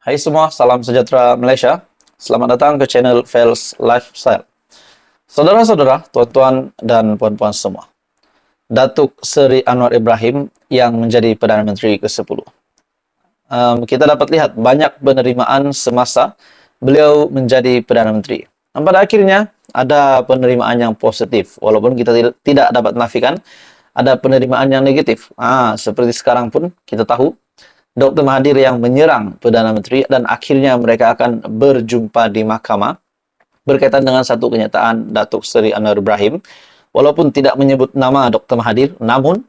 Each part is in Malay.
Hai semua, salam sejahtera Malaysia. Selamat datang ke channel Fels Lifestyle. Saudara-saudara, tuan-tuan dan puan-puan semua. Datuk Seri Anwar Ibrahim yang menjadi Perdana Menteri ke-10. Kita dapat lihat banyak penerimaan semasa beliau menjadi Perdana Menteri. Dan pada akhirnya ada penerimaan yang positif, walaupun kita tidak dapat menafikan ada penerimaan yang negatif. Seperti sekarang pun kita tahu Dr. Mahathir yang menyerang Perdana Menteri dan akhirnya mereka akan berjumpa di mahkamah berkaitan dengan satu kenyataan Datuk Seri Anwar Ibrahim. Walaupun tidak menyebut nama Dr. Mahathir, namun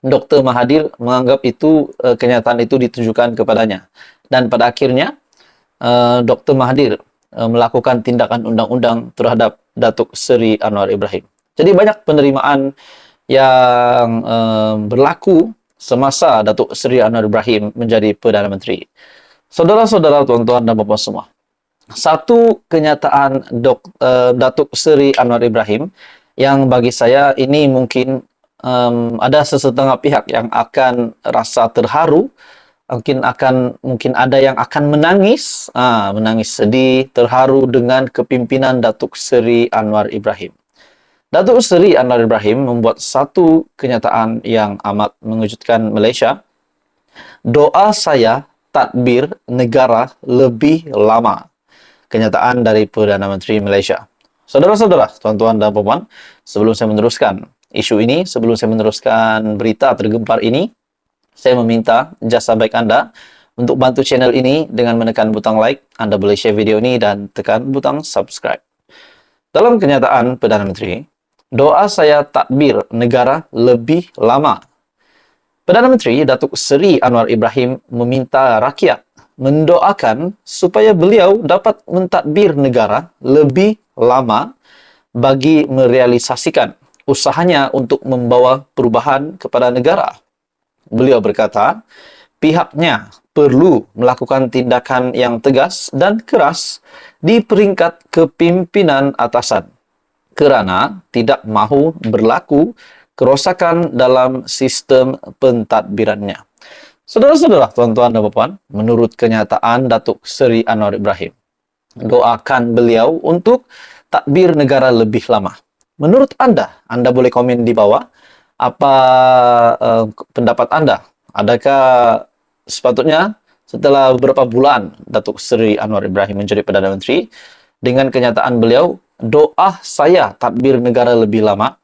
Dr. Mahathir menganggap itu kenyataan itu ditujukan kepadanya. Dan pada akhirnya Dr. Mahathir melakukan tindakan undang-undang terhadap Datuk Seri Anwar Ibrahim. Jadi banyak penerimaan yang berlaku semasa Datuk Seri Anwar Ibrahim menjadi Perdana Menteri. Saudara-saudara, tuan-tuan dan puan-puan semua. Satu kenyataan Datuk Seri Anwar Ibrahim yang bagi saya ini mungkin ada sesetengah pihak yang akan rasa terharu, mungkin ada yang akan menangis, menangis sedih, terharu dengan kepimpinan Datuk Seri Anwar Ibrahim. Datuk Seri Anwar Ibrahim membuat satu kenyataan yang amat mengejutkan Malaysia. Doa saya tadbir negara lebih lama. Kenyataan dari Perdana Menteri Malaysia. Saudara-saudara, tuan-tuan dan puan-puan, sebelum saya meneruskan isu ini, sebelum saya meneruskan berita tergempar ini, saya meminta jasa baik Anda untuk bantu channel ini dengan menekan butang like. Anda boleh share video ini dan tekan butang subscribe. Dalam kenyataan Perdana Menteri, doa saya tadbir negara lebih lama. Perdana Menteri Datuk Seri Anwar Ibrahim meminta rakyat mendoakan supaya beliau dapat mentadbir negara lebih lama bagi merealisasikan usahanya untuk membawa perubahan kepada negara. Beliau berkata, pihaknya perlu melakukan tindakan yang tegas dan keras di peringkat kepimpinan atasan kerana tidak mahu berlaku kerosakan dalam sistem pentadbirannya. Saudara-saudara, tuan-tuan dan puan-puan, menurut kenyataan Datuk Seri Anwar Ibrahim, doakan beliau untuk tadbir negara lebih lama. Menurut Anda boleh komen di bawah apa pendapat Anda. Adakah sepatutnya setelah beberapa bulan Datuk Seri Anwar Ibrahim menjadi Perdana Menteri, dengan kenyataan beliau, doa saya tadbir negara lebih lama,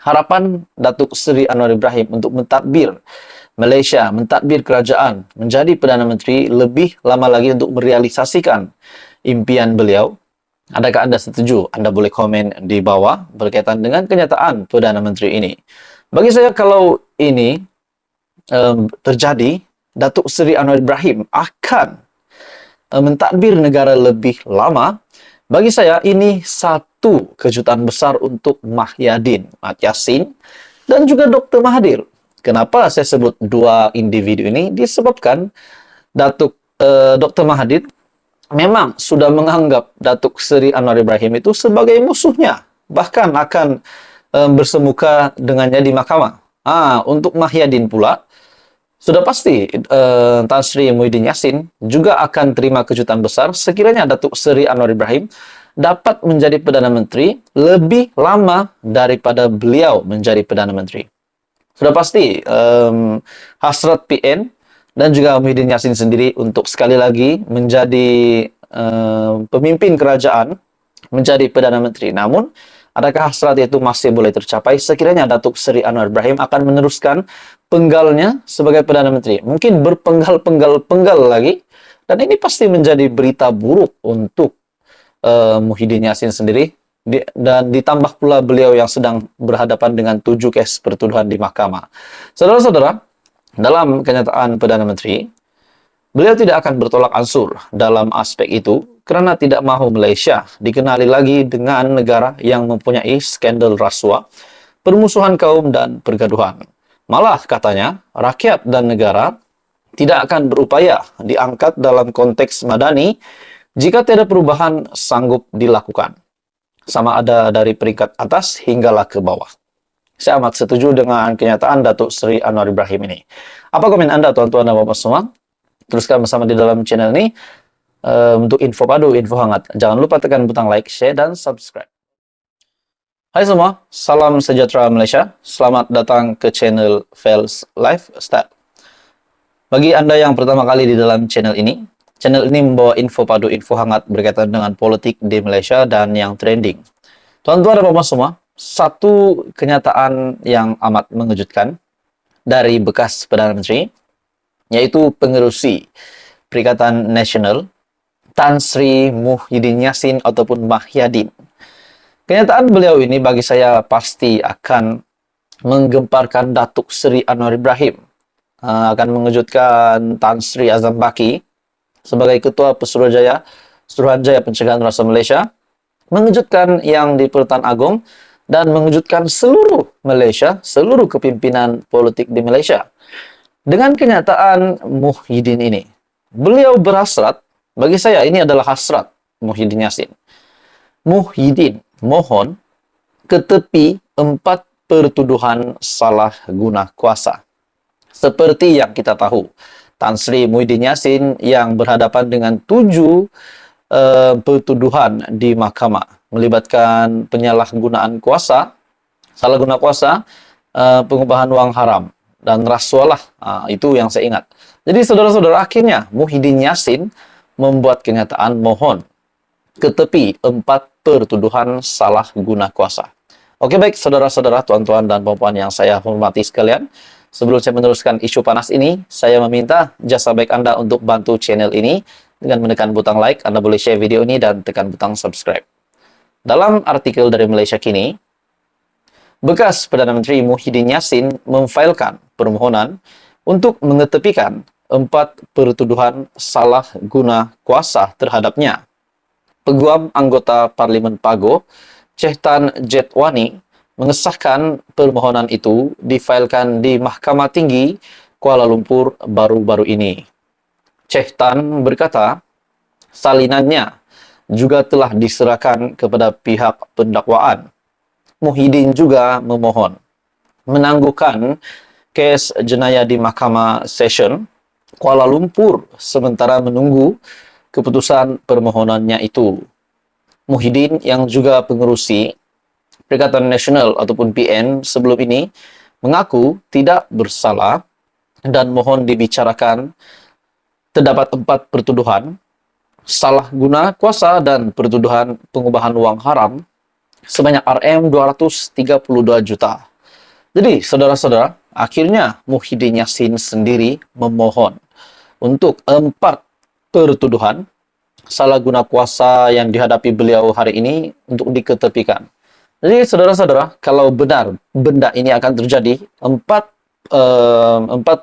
harapan Datuk Seri Anwar Ibrahim untuk mentadbir Malaysia, mentadbir kerajaan, menjadi Perdana Menteri lebih lama lagi untuk merealisasikan impian beliau. Adakah Anda setuju? Anda boleh komen di bawah berkaitan dengan kenyataan Perdana Menteri ini. Bagi saya, kalau ini terjadi, Datuk Seri Anwar Ibrahim akan mentadbir negara lebih lama. Bagi saya, ini satu kejutan besar untuk Mat Yassin, dan juga Dr. Mahathir. Kenapa saya sebut dua individu ini? Disebabkan Dr. Mahathir memang sudah menganggap Datuk Seri Anwar Ibrahim itu sebagai musuhnya. Bahkan akan bersemuka dengannya di mahkamah. Untuk Mat Yassin pula, sudah pasti Tan Sri Muhyiddin Yassin juga akan terima kejutan besar sekiranya Datuk Seri Anwar Ibrahim dapat menjadi Perdana Menteri lebih lama daripada beliau menjadi Perdana Menteri. Sudah pasti hasrat PN dan juga Muhyiddin Yassin sendiri untuk sekali lagi menjadi pemimpin kerajaan, menjadi Perdana Menteri. Namun, adakah hasrat itu masih boleh tercapai sekiranya Datuk Seri Anwar Ibrahim akan meneruskan penggalnya sebagai Perdana Menteri? Mungkin berpenggal lagi, dan ini pasti menjadi berita buruk untuk Muhyiddin Yassin sendiri, dan ditambah pula beliau yang sedang berhadapan dengan 7 kes pertuduhan di mahkamah. Saudara-saudara, dalam kenyataan Perdana Menteri, beliau tidak akan bertolak ansur dalam aspek itu kerana tidak mahu Malaysia dikenali lagi dengan negara yang mempunyai skandal rasuah, permusuhan kaum dan pergaduhan. Malah katanya, rakyat dan negara tidak akan berupaya diangkat dalam konteks madani jika tiada perubahan sanggup dilakukan, sama ada dari peringkat atas hinggalah ke bawah. Saya amat setuju dengan kenyataan Datuk Seri Anwar Ibrahim ini. Apa komen Anda, tuan-tuan dan puan-puan semua? Teruskan bersama di dalam channel ini. untuk info padu, info hangat. Jangan lupa tekan butang like, share, dan subscribe. Hai semua, salam sejahtera Malaysia. Selamat datang ke channel Fels Lifestyle. Bagi Anda yang pertama kali di dalam channel ini membawa info padu, info hangat berkaitan dengan politik di Malaysia dan yang trending. Tuan-tuan dan puan semua, satu kenyataan yang amat mengejutkan dari bekas Perdana Menteri, yaitu pengerusi Perikatan Nasional Tan Sri Muhyiddin Yassin ataupun Mahyadin. Kenyataan beliau ini bagi saya pasti akan menggemparkan Datuk Seri Anwar Ibrahim, akan mengejutkan Tan Sri Azam Baki sebagai Ketua Suruhanjaya Pencegahan Rasa Malaysia, mengejutkan yang di Pertuan Agong, dan mengejutkan seluruh Malaysia, seluruh kepimpinan politik di Malaysia. Dengan kenyataan Muhyiddin ini, beliau berhasrat, bagi saya ini adalah hasrat Muhyiddin Yassin. Muhyiddin mohon ke tepi 4 pertuduhan salah guna kuasa. Seperti yang kita tahu, Tan Sri Muhyiddin Yassin yang berhadapan dengan 7 pertuduhan di mahkamah melibatkan penyalahgunaan kuasa, salah guna kuasa, pengubahan wang haram, dan rasuah. Itu yang saya ingat. Jadi saudara-saudara, akhirnya Muhyiddin Yassin membuat kenyataan mohon ke tepi 4 pertuduhan salah guna kuasa. Oke, baik saudara-saudara, tuan-tuan dan puan-puan yang saya hormati sekalian. Sebelum saya meneruskan isu panas ini, saya meminta jasa baik Anda untuk bantu channel ini dengan menekan butang like. Anda boleh share video ini dan tekan butang subscribe. Dalam artikel dari Malaysia Kini, bekas Perdana Menteri Muhyiddin Yassin memfailkan permohonan untuk mengetepikan 4 pertuduhan salah guna kuasa terhadapnya. Peguam anggota Parlimen Pago, Chehtan Jetwani, mengesahkan permohonan itu difailkan di Mahkamah Tinggi Kuala Lumpur baru-baru ini. Chehtan berkata, salinannya juga telah diserahkan kepada pihak pendakwaan. Muhyiddin juga memohon menangguhkan kes jenayah di Mahkamah Session Kuala Lumpur sementara menunggu keputusan permohonannya itu. Muhyiddin yang juga pengerusi Perikatan Nasional ataupun PN sebelum ini mengaku tidak bersalah dan mohon dibicarakan terdapat 4 pertuduhan salah guna kuasa dan pertuduhan pengubahan wang haram sebanyak RM232 juta. Jadi saudara-saudara, akhirnya Muhyiddin Yassin sendiri memohon untuk 4 pertuduhan salah guna kuasa yang dihadapi beliau hari ini untuk diketepikan. Jadi saudara-saudara, kalau benar benda ini akan terjadi, 4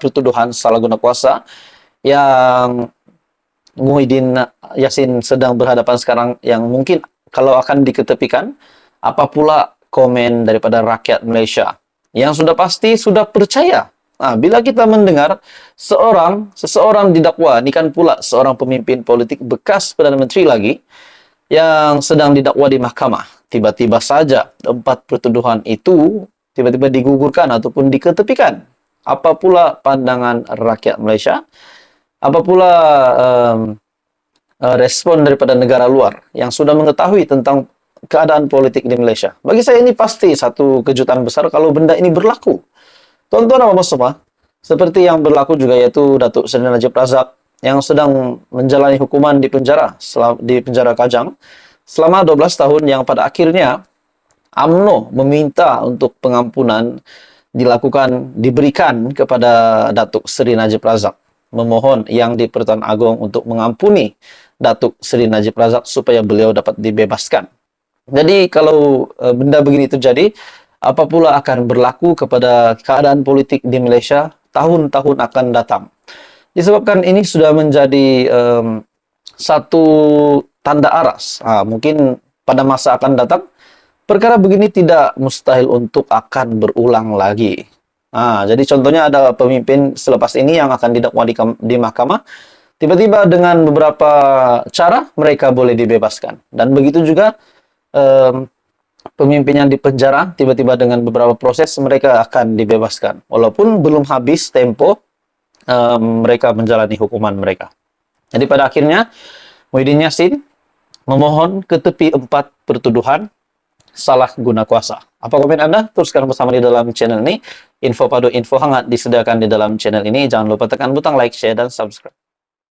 pertuduhan salah guna kuasa yang Muhyiddin Yassin sedang berhadapan sekarang, yang mungkin kalau akan diketepikan, apa pula komen daripada rakyat Malaysia yang sudah pasti sudah percaya. Bila kita mendengar seseorang didakwa, ini kan pula seorang pemimpin politik bekas Perdana Menteri lagi, yang sedang didakwa di mahkamah, tiba-tiba saja 4 pertuduhan itu tiba-tiba digugurkan ataupun diketepikan. Apa pula pandangan rakyat Malaysia? Apa pula respon daripada negara luar yang sudah mengetahui tentang keadaan politik di Malaysia? Bagi saya ini pasti satu kejutan besar kalau benda ini berlaku. Tuan-tuan dan puan semua, seperti yang berlaku juga yaitu Datuk Seri Najib Razak yang sedang menjalani hukuman di penjara Kajang selama 12 tahun, yang pada akhirnya UMNO meminta untuk pengampunan diberikan kepada Datuk Seri Najib Razak, memohon yang di Pertuan Agong untuk mengampuni Datuk Seri Najib Razak supaya beliau dapat dibebaskan. Jadi kalau benda begini terjadi, apa pula akan berlaku kepada keadaan politik di Malaysia tahun-tahun akan datang. Disebabkan ini sudah menjadi satu tanda aras. Mungkin pada masa akan datang, perkara begini tidak mustahil untuk akan berulang lagi. Jadi contohnya ada pemimpin selepas ini yang akan didakwa di mahkamah, tiba-tiba dengan beberapa cara mereka boleh dibebaskan. Dan begitu juga pemimpin yang di penjara, tiba-tiba dengan beberapa proses mereka akan dibebaskan. Walaupun belum habis tempo mereka menjalani hukuman mereka. Jadi pada akhirnya Muhyiddin Yassin memohon ke tepi 4 pertuduhan salah guna kuasa. Apa komen Anda? Teruskan bersama di dalam channel ini. Info padu, info hangat disediakan di dalam channel ini. Jangan lupa tekan butang like, share, dan subscribe.